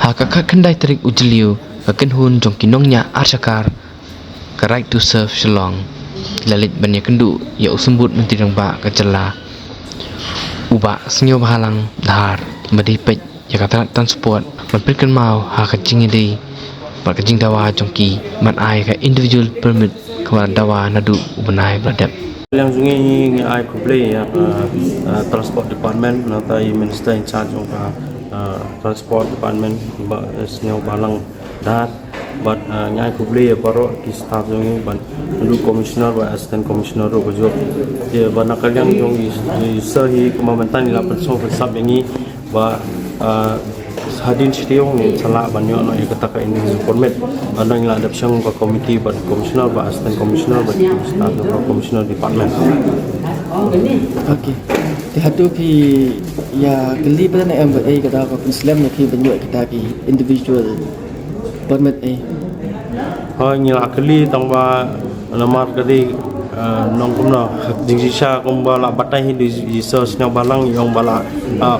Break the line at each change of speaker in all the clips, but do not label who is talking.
Hakak kendai terik ujeliu, akan hun jong kinongnya arsakar, ke right to serve Shillong, lalit banyak kendu, ya usembut menteri dang ba kecela, uba senyo bahalang dahar, medipet, ya kata transport, menpilkan mau hakacing ini, berkacing dawa jongki, man ai ka individual permit, kawal dawa nadu ubenai beradab.
Yang sungai ni I play ya transport department atau minister in charge of transport department senyum balang dat but nyai play ya baru di staff sungai ban dulu commissioner wa assistant commissioner ro bejo dia bana kalian jong sehi kemampuan ila person sab ini ba hadin setiong ni salah banyak no yang kata ini format ada yang ada siang ke komiti ban commissioner ba assistant commissioner ba staff atau commissioner department.
Okey. Di hatu pi ya geli pada nak ambil kata apa Islam nak banyak kata pi individual permit
Nyila kali tangba namar kali nong kumna dingsisha kumba la batai di Jesus nya balang yang bala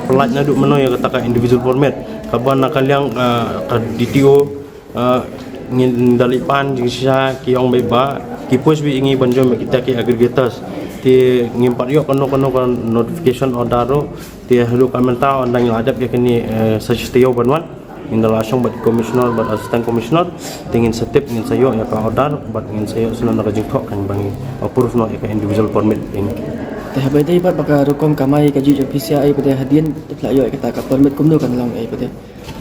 pelatnya duk meno ya kata individual format kaban nakaliang DTO ngin dalipan dingsisha ki yang beba ki pos bi ingi banjo kita ki aggregators ti ngimpat yo kono notification order ro ti halu kamenta ondang adap ya kini sugestio banwan ingin langsung buat komisioner, buat asisten komisioner, ingin setip, ingin sayo ya ke order, buat ingin sayo senang nak jengkok kan bangi approve no ya ke individual permit ini.
Teh badai pat baka rukom kamai kaji PCI pada hadian tepla yo kita ka permit kumno kan long pada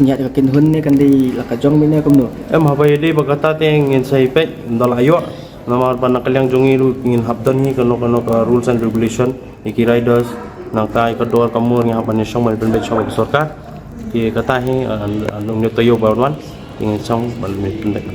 nyat ka kinhun ni kan di lakajong mina kumno.
Habai dei bagata te ingin sai pe ndal ayo namar ban kaliang jongi ingin habdan ni kano ka rules and regulation iki riders nang kai ka dor kamu yang apa ni song mal permit song sarkar ki kata hi anong nyo tayo barwan ingin song balmit pendek.